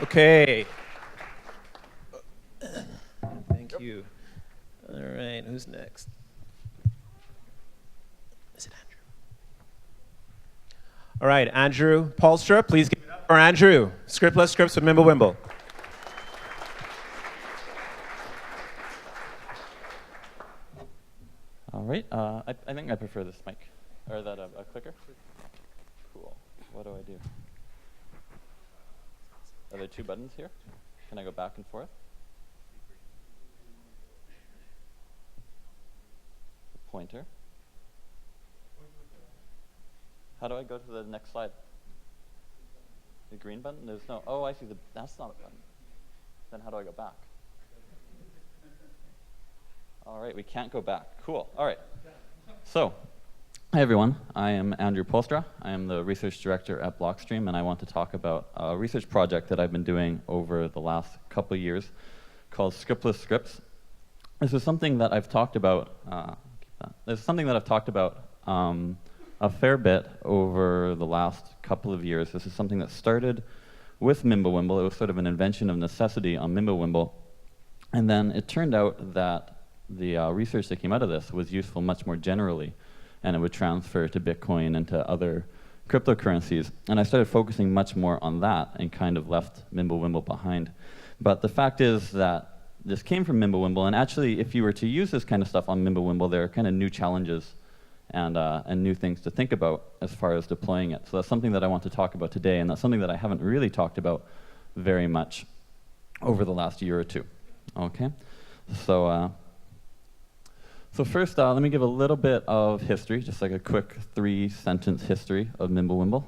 Okay. Thank you. All right, who's next? Is it Andrew? All right, Andrew Polstra, please give it up for Andrew. Scriptless Scripts with Mimblewimble. All right, I think I prefer this mic. Or that a clicker? Cool. What do I do? Are there two buttons here? Can I go back and forth? The pointer. How do I go to the next slide? The green button? There's no. Oh, I see. That's not a button. Then how do I go back? All right, we can't go back. Cool. All right. So, hi everyone. I am Andrew Polstra. I am the research director at Blockstream, and I want to talk about a research project that I've been doing over the last couple of years called Scriptless Scripts. This is something that I've talked about. This is something that I've talked about a fair bit over the last couple of years. This is something that started with Mimblewimble. It was sort of an invention of necessity on Mimblewimble, and then it turned out that the research that came out of this was useful much more generally, and it would transfer to Bitcoin and to other cryptocurrencies. And I started focusing much more on that and kind of left Mimblewimble behind. But the fact is that this came from Mimblewimble, and actually if you were to use this kind of stuff on Mimblewimble, there are kind of new challenges and new things to think about as far as deploying it. So that's something that I want to talk about today, and that's something that I haven't really talked about very much over the last year or two. Okay, so first, let me give a little bit of history, just like a quick 3-sentence history of Mimblewimble.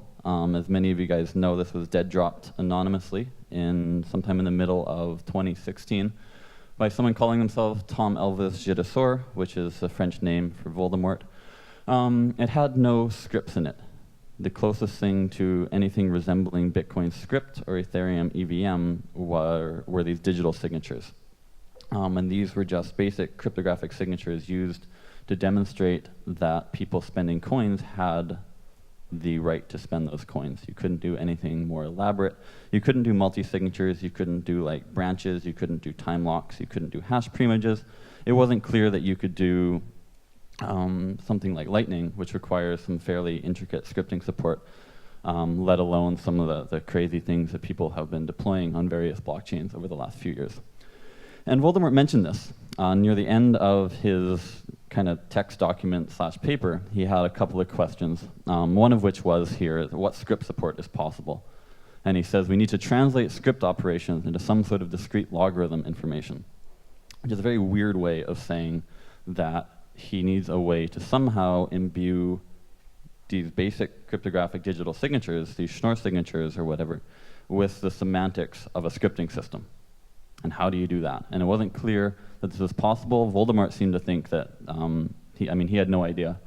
As many of you guys know, this was dead dropped anonymously sometime in the middle of 2016 by someone calling themselves Tom Elvis Gidesaur, which is a French name for Voldemort. It had no scripts in it. The closest thing to anything resembling Bitcoin script or Ethereum EVM were these digital signatures. And these were just basic cryptographic signatures used to demonstrate that people spending coins had the right to spend those coins. You couldn't do anything more elaborate. You couldn't do multi-signatures. You couldn't do like branches. You couldn't do time locks. You couldn't do hash pre-images. It wasn't clear that you could do something like Lightning, which requires some fairly intricate scripting support, let alone some of the crazy things that people have been deploying on various blockchains over the last few years. And Voldemort mentioned this near the end of his kind of text document / paper. He had a couple of questions, one of which was here, what script support is possible? And he says we need to translate script operations into some sort of discrete logarithm information, which is a very weird way of saying that he needs a way to somehow imbue these basic cryptographic digital signatures, these Snore signatures or whatever, with the semantics of a scripting system. And how do you do that? And it wasn't clear that this was possible. Voldemort seemed to think that, he had no idea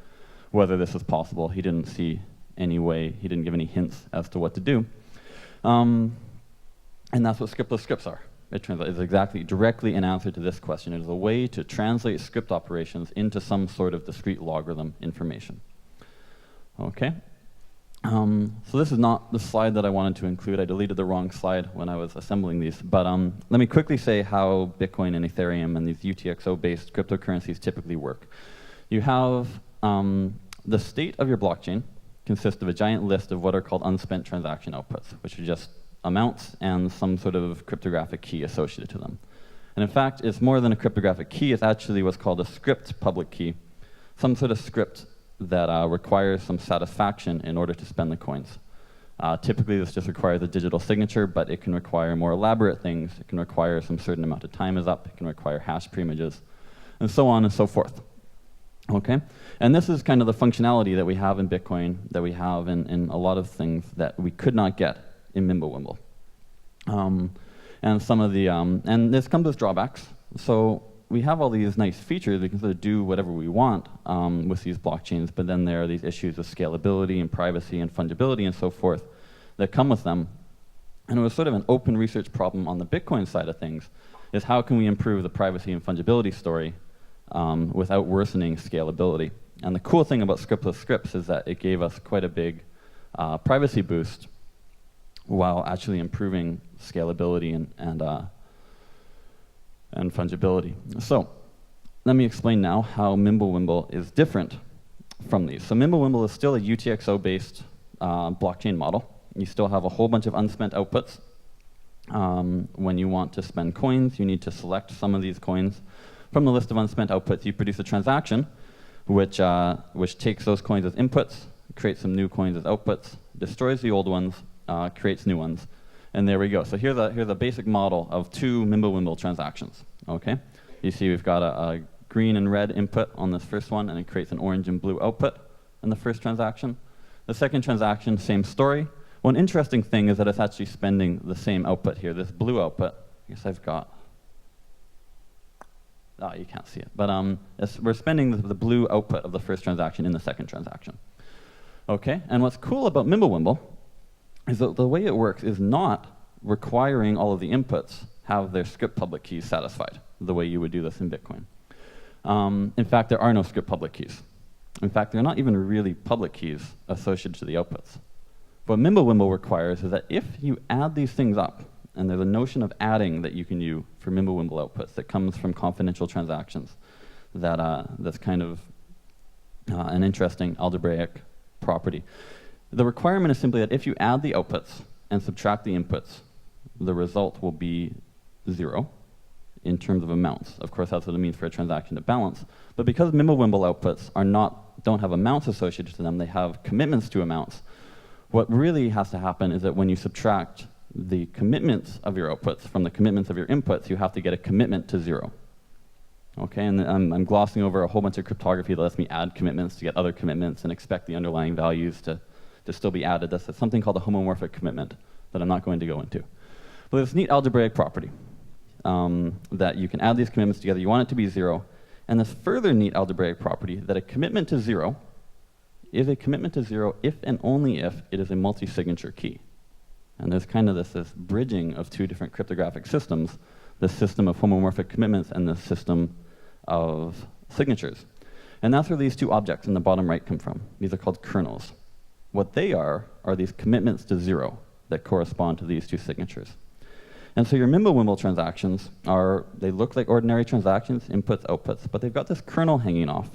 whether this was possible. He didn't see any way, he didn't give any hints as to what to do. And that's what scriptless scripts are. It turns out it's exactly directly an answer to this question. It is a way to translate script operations into some sort of discrete logarithm information. Okay. So this is not the slide that I wanted to include. I deleted the wrong slide when I was assembling these. But let me quickly say how Bitcoin and Ethereum and these UTXO-based cryptocurrencies typically work. You have the state of your blockchain consists of a giant list of what are called unspent transaction outputs, which are just amounts and some sort of cryptographic key associated to them. And in fact, it's more than a cryptographic key. It's actually what's called a script public key, some sort of script that requires some satisfaction in order to spend the coins. Typically, this just requires a digital signature, but it can require more elaborate things. It can require some certain amount of time is up. It can require hash pre-images, and so on and so forth. Okay? And this is kind of the functionality that we have in Bitcoin, that we have in a lot of things that we could not get in Mimblewimble. And some of the, and this comes with drawbacks. So we have all these nice features. We can sort of do whatever we want with these blockchains, but then there are these issues of scalability and privacy and fungibility and so forth that come with them. And it was sort of an open research problem on the Bitcoin side of things, is how can we improve the privacy and fungibility story without worsening scalability? And the cool thing about Scriptless Scripts is that it gave us quite a big privacy boost while actually improving scalability and fungibility. So let me explain now how Mimblewimble is different from these. So Mimblewimble is still a UTXO-based blockchain model. You still have a whole bunch of unspent outputs. When you want to spend coins, you need to select some of these coins from the list of unspent outputs. You produce a transaction which takes those coins as inputs, creates some new coins as outputs, destroys the old ones, creates new ones, and there we go. So here's a basic model of two Mimblewimble transactions. Okay, you see we've got a green and red input on this first one, and it creates an orange and blue output in the first transaction. The second transaction, same story. One interesting thing is that it's actually spending the same output here, this blue output. I guess I've got, you can't see it, but we're spending the blue output of the first transaction in the second transaction. Okay, and what's cool about Mimblewimble is that the way it works is not requiring all of the inputs have their script public keys satisfied, the way you would do this in Bitcoin. In fact, there are no script public keys. In fact, there are not even really public keys associated to the outputs. What Mimblewimble requires is that if you add these things up, and there's a notion of adding that you can use for Mimblewimble outputs that comes from confidential transactions, that's kind of an interesting algebraic property. The requirement is simply that if you add the outputs and subtract the inputs, the result will be 0 in terms of amounts. Of course, that's what it means for a transaction to balance. But because Mimblewimble outputs don't have amounts associated to them, they have commitments to amounts. What really has to happen is that when you subtract the commitments of your outputs from the commitments of your inputs, you have to get a commitment to 0. Okay, and I'm glossing over a whole bunch of cryptography that lets me add commitments to get other commitments and expect the underlying values to still be added. That's something called a homomorphic commitment that I'm not going to go into. But there's this neat algebraic property that you can add these commitments together. You want it to be 0. And this further neat algebraic property that a commitment to 0 is a commitment to 0 if and only if it is a multi-signature key. And there's kind of this bridging of two different cryptographic systems, the system of homomorphic commitments and the system of signatures. And that's where these two objects in the bottom right come from. These are called kernels. What they are these commitments to 0 that correspond to these two signatures. And so your Mimblewimble transactions they look like ordinary transactions, inputs, outputs, but they've got this kernel hanging off.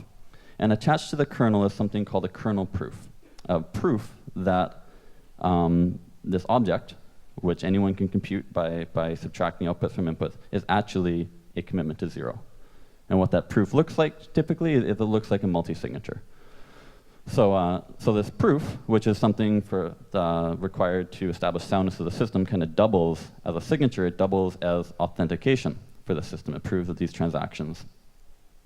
And attached to the kernel is something called a kernel proof. A proof that this object, which anyone can compute by subtracting outputs from inputs, is actually a commitment to 0. And what that proof looks like typically is it looks like a multi-signature. So this proof, which is something required to establish soundness of the system, kind of doubles as a signature. It doubles as authentication for the system. It proves that these transactions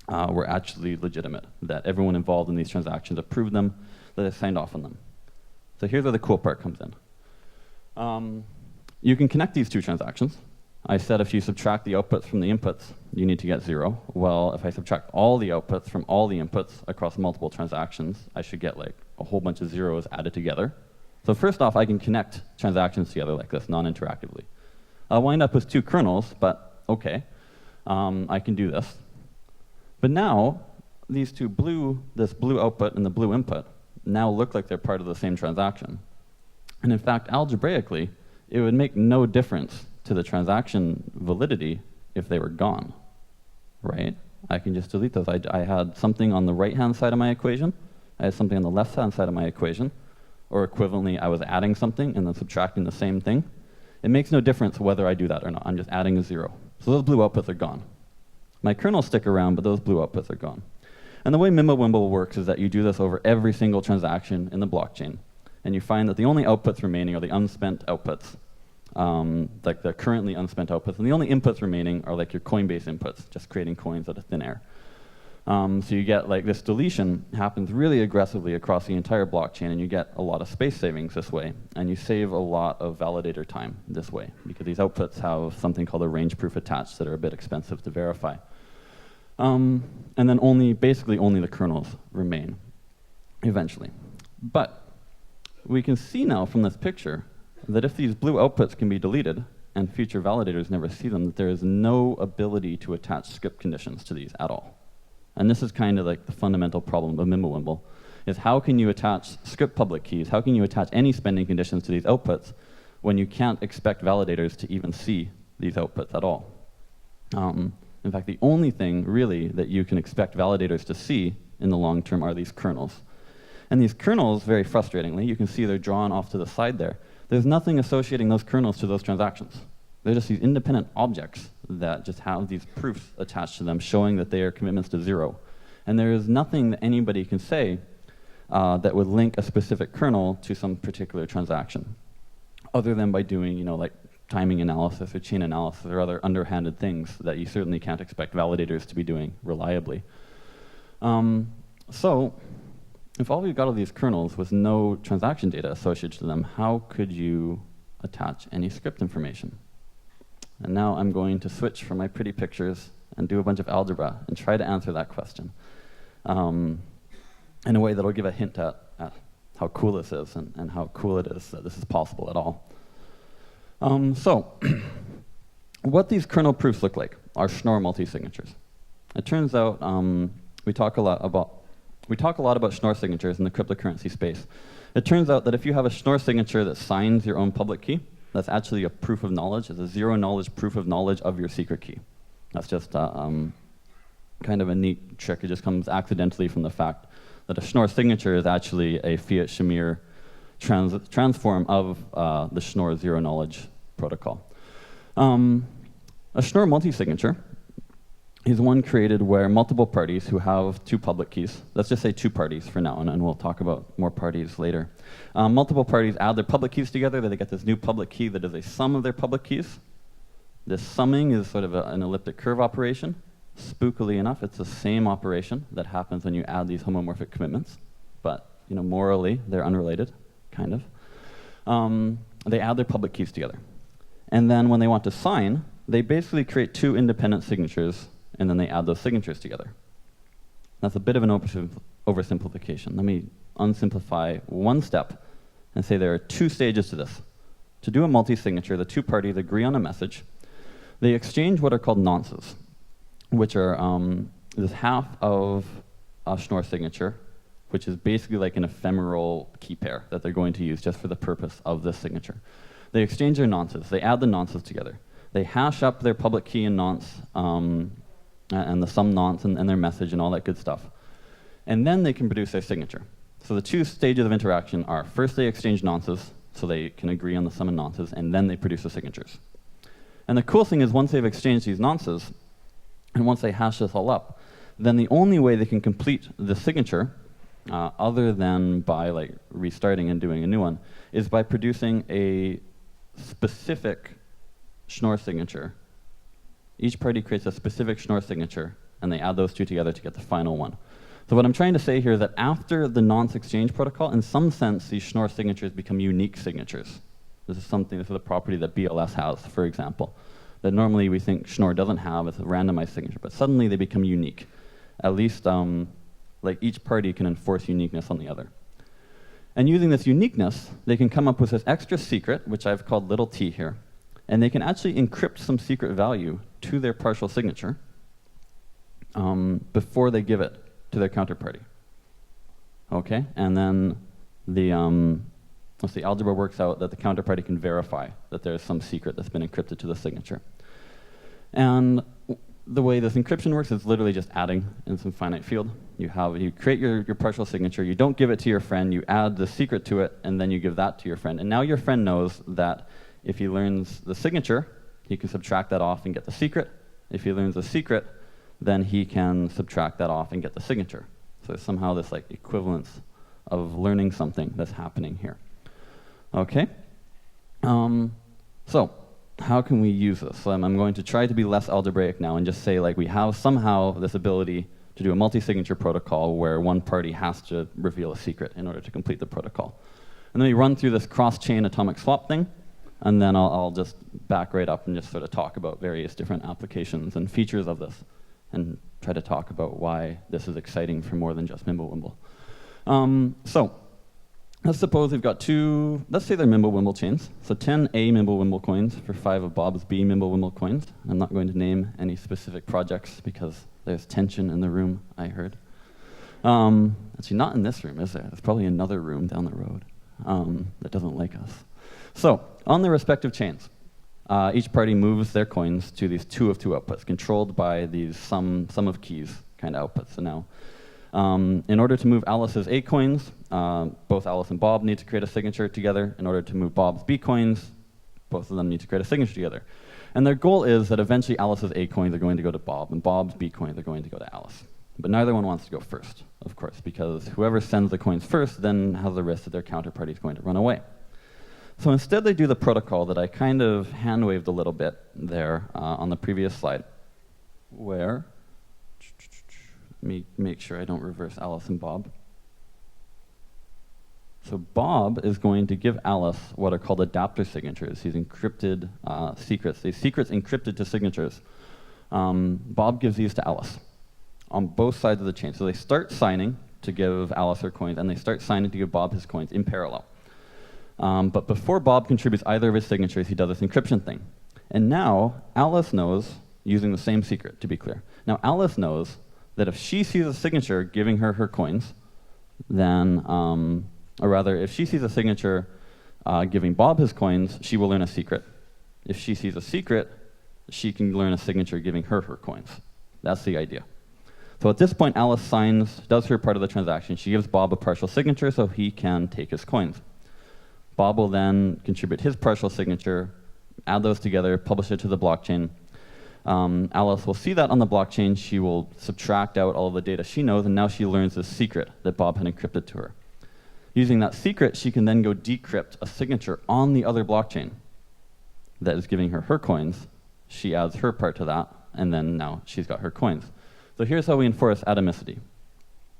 were actually legitimate, that everyone involved in these transactions approved them, that they signed off on them. So here's where the cool part comes in. You can connect these two transactions. I said if you subtract the outputs from the inputs, you need to get 0. Well, if I subtract all the outputs from all the inputs across multiple transactions, I should get like a whole bunch of zeros added together. So first off, I can connect transactions together like this, non-interactively. I'll wind up with two kernels, but okay, I can do this. But now, these two this blue output and the blue input, now look like they're part of the same transaction. And in fact, algebraically, it would make no difference to the transaction validity if they were gone, right? I can just delete those. I had something on the right-hand side of my equation. I had something on the left-hand side of my equation. Or equivalently, I was adding something and then subtracting the same thing. It makes no difference whether I do that or not. I'm just adding a 0. So those blue outputs are gone. My kernels stick around, but those blue outputs are gone. And the way Mimblewimble works is that you do this over every single transaction in the blockchain. And you find that the only outputs remaining are the unspent outputs, like the currently unspent outputs. And the only inputs remaining are like your Coinbase inputs, just creating coins out of thin air. So you get like this deletion happens really aggressively across the entire blockchain, and you get a lot of space savings this way. And you save a lot of validator time this way, because these outputs have something called a range proof attached that are a bit expensive to verify. And then basically only the kernels remain eventually. But we can see now from this picture that if these blue outputs can be deleted and future validators never see them, that there is no ability to attach script conditions to these at all. And this is kind of like the fundamental problem of Mimblewimble, is how can you attach script public keys, how can you attach any spending conditions to these outputs when you can't expect validators to even see these outputs at all. In fact, the only thing really that you can expect validators to see in the long term are these kernels. And these kernels, very frustratingly, you can see they're drawn off to the side there. There's nothing associating those kernels to those transactions. They're just these independent objects that just have these proofs attached to them showing that they are commitments to 0. And there is nothing that anybody can say that would link a specific kernel to some particular transaction, other than by doing, like timing analysis or chain analysis or other underhanded things that you certainly can't expect validators to be doing reliably. So, if all we've got are these kernels with no transaction data associated to them, how could you attach any script information? And now I'm going to switch from my pretty pictures and do a bunch of algebra and try to answer that question in a way that will give a hint at how cool this is and how cool it is that this is possible at all. So, what these kernel proofs look like are Schnorr multi-signatures. It turns out we talk a lot about Schnorr signatures in the cryptocurrency space. It turns out that if you have a Schnorr signature that signs your own public key, that's actually a proof of knowledge. It's a zero-knowledge proof of knowledge of your secret key. That's just kind of a neat trick. It just comes accidentally from the fact that a Schnorr signature is actually a Fiat-Shamir transform of the Schnorr zero-knowledge protocol. A Schnorr multi-signature is one created where multiple parties who have two public keys, let's just say two parties for now, and we'll talk about more parties later. Multiple parties add their public keys together, they get this new public key that is a sum of their public keys. This summing is sort of an elliptic curve operation. Spookily enough, it's the same operation that happens when you add these homomorphic commitments, but morally they're unrelated, kind of. They add their public keys together. And then when they want to sign, they basically create two independent signatures and then they add those signatures together. That's a bit of an oversimplification. Let me unsimplify one step and say there are two stages to this. To do a multi-signature, the two parties agree on a message. They exchange what are called nonces, which are this half of a Schnorr signature, which is basically like an ephemeral key pair that they're going to use just for the purpose of this signature. They exchange their nonces. They add the nonces together. They hash up their public key and nonce, and the sum nonce and their message and all that good stuff. And then they can produce their signature. So the two stages of interaction are first they exchange nonces, so they can agree on the sum and nonces, and then they produce the signatures. And the cool thing is once they've exchanged these nonces, and once they hash this all up, then the only way they can complete the signature, other than by restarting and doing a new one, is by producing a specific Schnorr signature. Each party creates a specific Schnorr signature, and they add those two together to get the final one. So what I'm trying to say here is that after the nonce exchange protocol, in some sense, these Schnorr signatures become unique signatures. This is a property that BLS has, for example, that normally we think Schnorr doesn't have as a randomized signature, but suddenly they become unique. At least each party can enforce uniqueness on the other. And using this uniqueness, they can come up with this extra secret, which I've called little t here, and they can actually encrypt some secret value to their partial signature before they give it to their counterparty. Okay, and then the algebra works out that the counterparty can verify that there's some secret that's been encrypted to the signature. And the way this encryption works is literally just adding in some finite field. You create your partial signature, you don't give it to your friend, you add the secret to it, and then you give that to your friend. And now your friend knows that if he learns the signature, he can subtract that off and get the secret. If he learns the secret, then he can subtract that off and get the signature. So there's somehow this equivalence of learning something that's happening here. Okay? So how can we use this? So I'm going to try to be less algebraic now and just say we have somehow this ability to do a multi-signature protocol where one party has to reveal a secret in order to complete the protocol. And then we run through this cross-chain atomic swap thing, and then I'll just back right up and just sort of talk about various different applications and features of this and try to talk about why this is exciting for more than just Mimblewimble. So let's suppose we've got let's say they're Mimblewimble chains. So 10 A Mimblewimble coins for 5 of Bob's B Mimblewimble coins. I'm not going to name any specific projects because there's tension in the room, I heard. Actually, not in this room, is there? There's probably another room down the road that doesn't like us. So on the respective chains, each party moves their coins to these 2 of 2 outputs, controlled by these sum of keys kind of outputs. So now, in order to move Alice's A coins, both Alice and Bob need to create a signature together. In order to move Bob's B coins, both of them need to create a signature together. And their goal is that eventually Alice's A coins are going to go to Bob, and Bob's B coins are going to go to Alice. But neither one wants to go first, of course, because whoever sends the coins first then has the risk that their counterparty is going to run away. So instead they do the protocol that I kind of hand-waved a little bit there on the previous slide, where, let me make sure I don't reverse Alice and Bob. So Bob is going to give Alice what are called adapter signatures, these encrypted secrets, these secrets encrypted to signatures. Bob gives these to Alice on both sides of the chain. So they start signing to give Alice her coins, and they start signing to give Bob his coins in parallel. But before Bob contributes either of his signatures, he does this encryption thing. And now Alice knows, using the same secret, to be clear, now Alice knows that if she sees a signature giving her her coins, then, or rather, if she sees a signature giving Bob his coins, she will learn a secret. If she sees a secret, she can learn a signature giving her her coins. That's the idea. So at this point, Alice does her part of the transaction. She gives Bob a partial signature so he can take his coins. Bob will then contribute his partial signature, add those together, publish it to the blockchain. Alice will see that on the blockchain. She will subtract out all of the data she knows, and now she learns the secret that Bob had encrypted to her. Using that secret, she can then go decrypt a signature on the other blockchain that is giving her her coins. She adds her part to that, and then now she's got her coins. So here's how we enforce atomicity.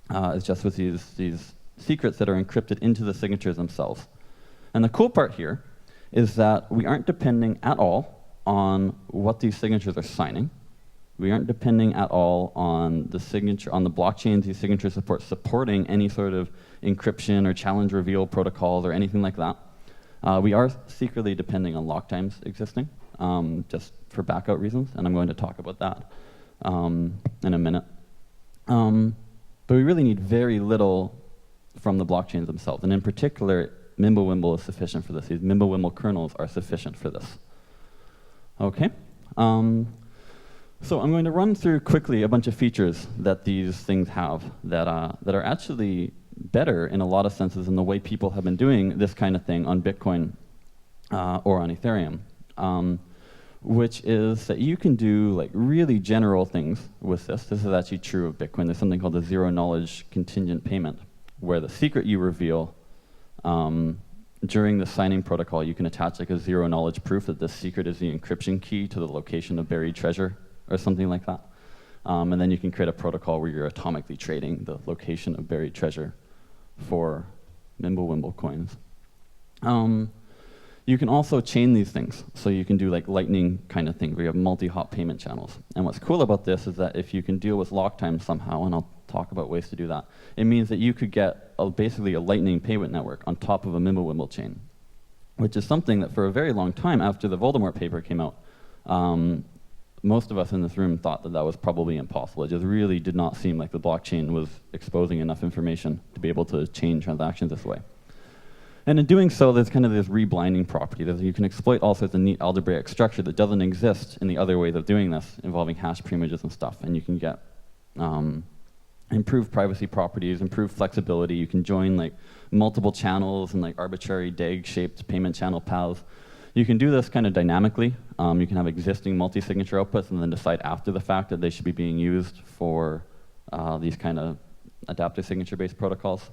It's just with these secrets that are encrypted into the signatures themselves. And the cool part here is that we aren't depending at all on what these signatures are signing. We aren't depending at all on the signature, on the blockchains these signatures support, supporting any sort of encryption or challenge reveal protocols or anything like that. We are secretly depending on lock times existing, just for backup reasons, and I'm going to talk about that in a minute. But we really need very little from the blockchains themselves, and in particular, Mimblewimble is sufficient for this. These Mimblewimble kernels are sufficient for this. Okay. So I'm going to run through quickly a bunch of features that these things have that are actually better in a lot of senses than the way people have been doing this kind of thing on Bitcoin or on Ethereum, which is that you can do like really general things with this. This is actually true of Bitcoin. There's something called the zero-knowledge contingent payment, where the secret you reveal during the signing protocol, you can attach like a zero-knowledge proof that this secret is the encryption key to the location of buried treasure or something like that. And then you can create a protocol where you're atomically trading the location of buried treasure for Mimblewimble coins. You can also chain these things. So you can do like lightning kind of thing where you have multi-hop payment channels. And what's cool about this is that if you can deal with lock time somehow, and I'll talk about ways to do that, it means that you could get basically a lightning payment network on top of a Mimblewimble chain, which is something that for a very long time after the Voldemort paper came out, most of us in this room thought that that was probably impossible. It just really did not seem like the blockchain was exposing enough information to be able to chain transactions this way. And in doing so, there's kind of this reblinding property. You can exploit all sorts of neat algebraic structure that doesn't exist in the other ways of doing this, involving hash preimages and stuff. And you can get improved privacy properties, improved flexibility. You can join like multiple channels and like arbitrary DAG-shaped payment channel paths. You can do this kind of dynamically. You can have existing multi-signature outputs and then decide after the fact that they should be being used for these kind of adaptive signature-based protocols.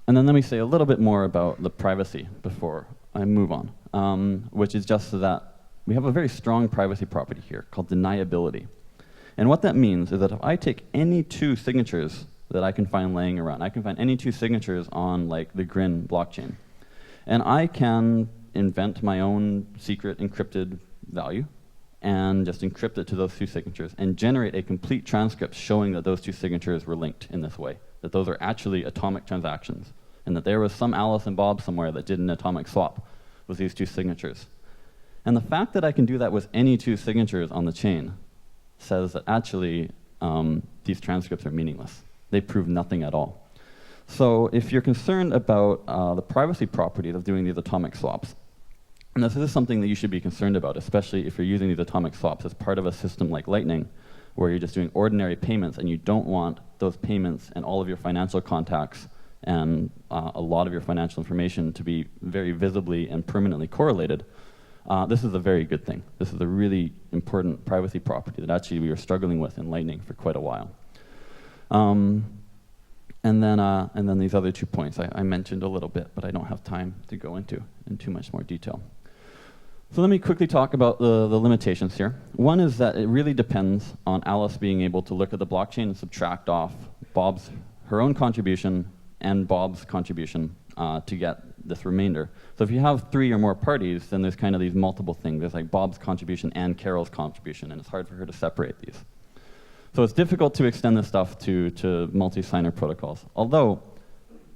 And then let me say a little bit more about the privacy before I move on, which is just that we have a very strong privacy property here called deniability. And what that means is that if I take any two signatures that I can find laying around, I can find any two signatures on like the Grin blockchain, and I can invent my own secret encrypted value and just encrypt it to those two signatures and generate a complete transcript showing that those two signatures were linked in this way, that those are actually atomic transactions, and that there was some Alice and Bob somewhere that did an atomic swap with these two signatures. And the fact that I can do that with any two signatures on the chain says that actually these transcripts are meaningless. They prove nothing at all. So if you're concerned about the privacy properties of doing these atomic swaps, and this is something that you should be concerned about, especially if you're using these atomic swaps as part of a system like Lightning, where you're just doing ordinary payments and you don't want those payments and all of your financial contacts and a lot of your financial information to be very visibly and permanently correlated. This is a very good thing. This is a really important privacy property that actually we were struggling with in Lightning for quite a while. And then these other 2 points I mentioned a little bit, but I don't have time to go into in too much more detail. So let me quickly talk about the limitations here. One is that it really depends on Alice being able to look at the blockchain and subtract off her own contribution and Bob's contribution to get this remainder. So if you have 3 or more parties, then there's kind of these multiple things. There's like Bob's contribution and Carol's contribution, and it's hard for her to separate these. So it's difficult to extend this stuff to multi-signer protocols. Although,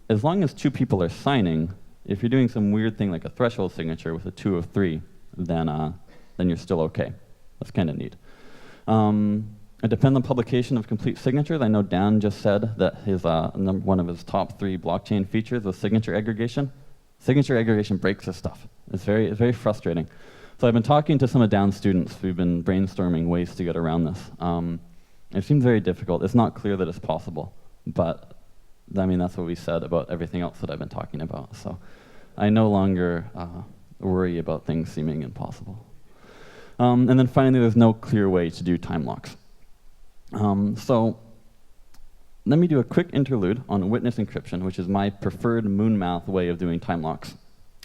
as long as 2 people are signing, if you're doing some weird thing like a threshold signature with a 2 of 3, then you're still okay. That's kind of neat. It depends on publication of complete signatures. I know Dan just said that one of his top 3 blockchain features was signature aggregation. Signature aggregation breaks this stuff. It's very frustrating. So I've been talking to some of Dan's students. We've been brainstorming ways to get around this. It seems very difficult. It's not clear that it's possible, but I mean, that's what we said about everything else that I've been talking about. So I no longer worry about things seeming impossible. And then finally, there's no clear way to do time locks. So let me do a quick interlude on witness encryption, which is my preferred moon math way of doing time locks.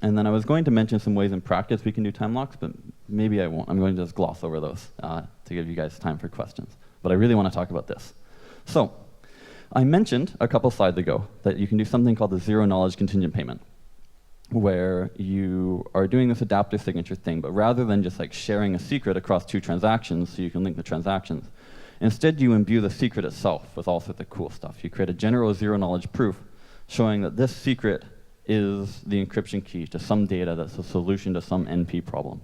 And then I was going to mention some ways in practice we can do time locks, but maybe I won't. I'm going to just gloss over those to give you guys time for questions. But I really want to talk about this. So I mentioned a couple slides ago that you can do something called the zero-knowledge contingent payment, where you are doing this adaptive signature thing, but rather than just like sharing a secret across 2 transactions so you can link the transactions, instead you imbue the secret itself with all sorts of cool stuff. You create a general zero-knowledge proof showing that this secret is the encryption key to some data that's a solution to some NP problem.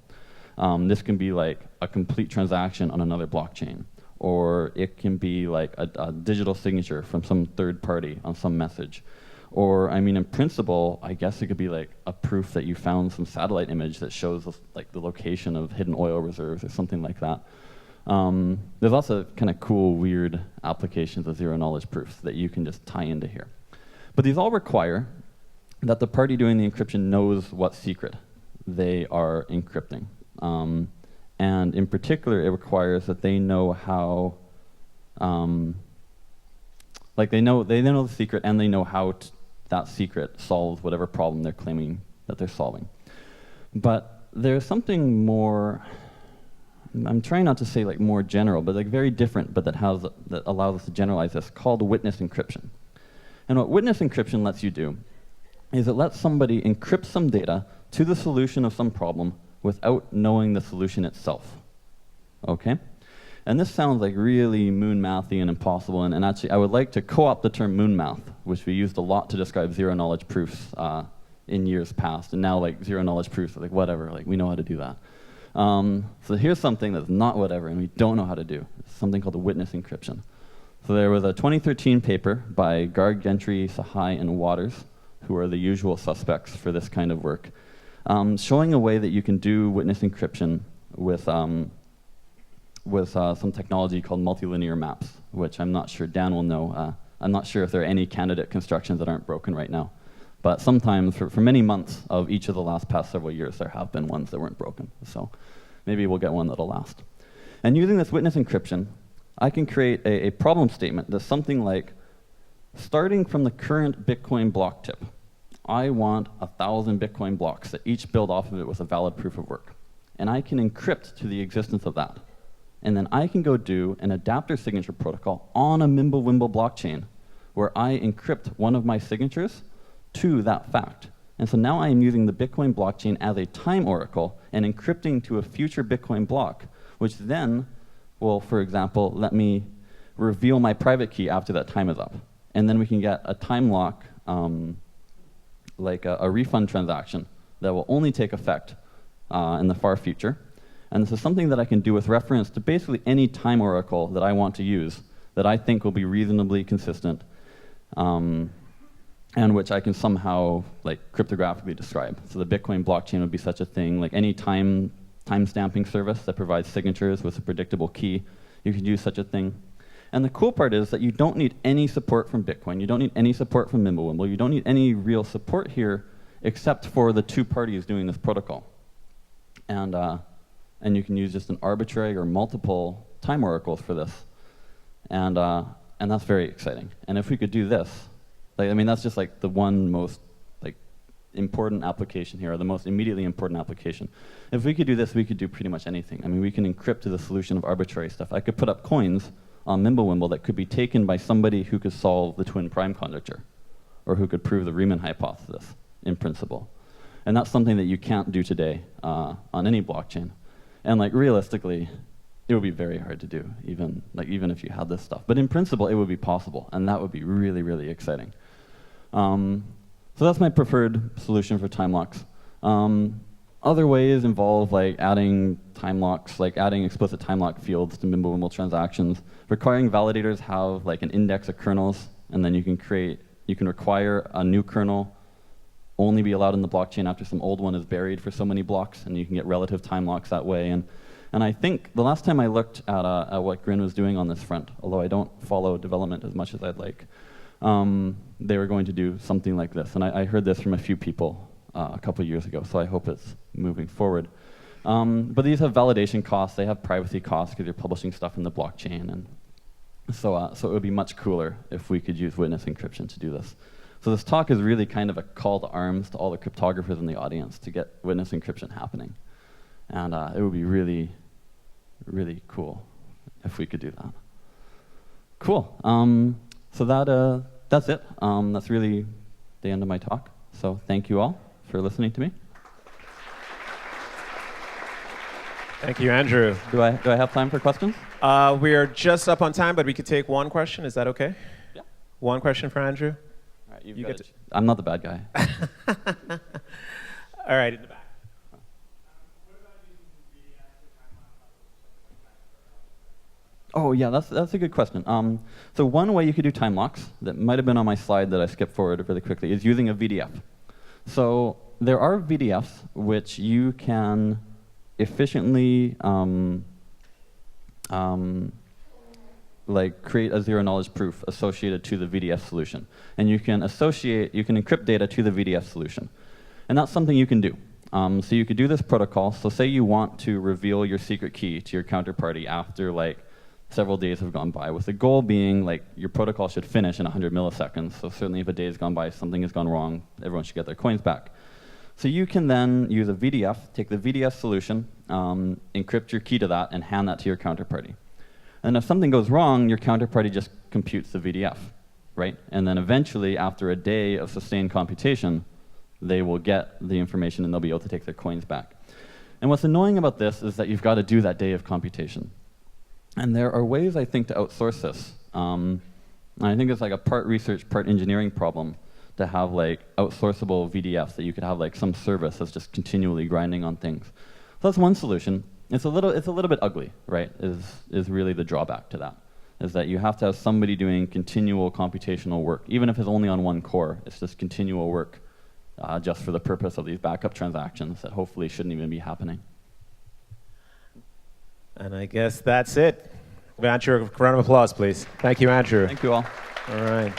This can be like a complete transaction on another blockchain, or it can be like a digital signature from some third party on some message. Or, I mean, in principle, I guess it could be like a proof that you found some satellite image that shows like the location of hidden oil reserves or something like that. There's lots of kind of cool, weird applications of zero-knowledge proofs that you can just tie into here. But these all require that the party doing the encryption knows what secret they are encrypting. And in particular, it requires that they know how, like they know the secret and they know how that secret solves whatever problem they're claiming that they're solving. But there's something more, I'm trying not to say like more general, but like very different, but that allows us to generalize this, called witness encryption. And what witness encryption lets you do is it lets somebody encrypt some data to the solution of some problem without knowing the solution itself. Okay? And this sounds like really moon mathy and impossible, and actually I would like to co-opt the term moon math, which we used a lot to describe zero-knowledge proofs in years past, and now like zero-knowledge proofs are like whatever, like we know how to do that. So here's something that's not whatever, and we don't know how to do. It's something called the witness encryption. So there was a 2013 paper by Garg, Gentry, Sahai, and Waters, who are the usual suspects for this kind of work, showing a way that you can do witness encryption with some technology called multilinear maps, which I'm not sure Dan will know. I'm not sure if there are any candidate constructions that aren't broken right now. But sometimes, for many months of each of the past several years, there have been ones that weren't broken. So maybe we'll get one that'll last. And using this witness encryption, I can create a problem statement that's something like, starting from the current Bitcoin block tip, I want 1,000 Bitcoin blocks that each build off of it with a valid proof of work. And I can encrypt to the existence of that. And then I can go do an adaptive signature protocol on a Mimblewimble blockchain where I encrypt one of my signatures to that fact. And so now I am using the Bitcoin blockchain as a time oracle and encrypting to a future Bitcoin block, which then will, for example, let me reveal my private key after that time is up. And then we can get a time lock, like a refund transaction that will only take effect in the far future. And this is something that I can do with reference to basically any time oracle that I want to use that I think will be reasonably consistent and which I can somehow like cryptographically describe. So the Bitcoin blockchain would be such a thing, like any time stamping service that provides signatures with a predictable key, you could use such a thing. And the cool part is that you don't need any support from Bitcoin, you don't need any support from Mimblewimble, you don't need any real support here except for the two parties doing this protocol. And you can use just an arbitrary or multiple time oracles for this. And that's very exciting. And if we could do this, like, I mean, that's just like the one most like important application here, or the most immediately important application. If we could do this, we could do pretty much anything. I mean, we can encrypt to the solution of arbitrary stuff. I could put up coins on Mimblewimble that could be taken by somebody who could solve the twin prime conjecture, or who could prove the Riemann hypothesis in principle. And that's something that you can't do today on any blockchain. And like realistically, it would be very hard to do, even if you had this stuff. But in principle, it would be possible, and that would be really, really exciting. So that's my preferred solution for time locks. Other ways involve like adding time locks, like adding explicit time lock fields to Mimblewimble transactions, requiring validators have like an index of kernels, and then you can require a new kernel only be allowed in the blockchain after some old one is buried for so many blocks, and you can get relative time locks that way. And I think the last time I looked at what Grin was doing on this front, although I don't follow development as much as I'd like, they were going to do something like this. And I heard this from a few people a couple years ago, so I hope it's moving forward. But these have validation costs, they have privacy costs because you're publishing stuff in the blockchain. And so it would be much cooler if we could use witness encryption to do this. So this talk is really kind of a call to arms to all the cryptographers in the audience to get witness encryption happening. And it would be really, really cool if we could do that. Cool. So that's it. That's really the end of my talk. So thank you all for listening to me. Thank you, Andrew. Do I have time for questions? We are just up on time, but we could take one question. Is that okay? Yeah. One question for Andrew? All right, you get I'm not the bad guy. All right, in the back. Oh yeah, that's a good question. So one way you could do time locks that might have been on my slide that I skipped forward really quickly is using a VDF. So there are VDFs which you can efficiently like create a zero knowledge proof associated to the VDF solution, and you can encrypt data to the VDF solution, and that's something you can do. So you could do this protocol. So say you want to reveal your secret key to your counterparty after like several days have gone by, with the goal being like your protocol should finish in 100 milliseconds. So certainly if a day has gone by, something has gone wrong, everyone should get their coins back. So you can then use a VDF, take the VDF solution, encrypt your key to that, and hand that to your counterparty. And if something goes wrong, your counterparty just computes the VDF, right? And then eventually, after a day of sustained computation, they will get the information and they'll be able to take their coins back. And what's annoying about this is that you've got to do that day of computation. And there are ways, I think, to outsource this. And I think it's like a part research, part engineering problem to have like outsourceable VDFs that you could have like some service that's just continually grinding on things. So that's one solution. It's a little bit ugly, right? Is really the drawback to that. Is that you have to have somebody doing continual computational work, even if it's only on one core. It's just continual work, just for the purpose of these backup transactions that hopefully shouldn't even be happening. And I guess that's it. Andrew, a round of applause, please. Thank you, Andrew. Thank you all. All right.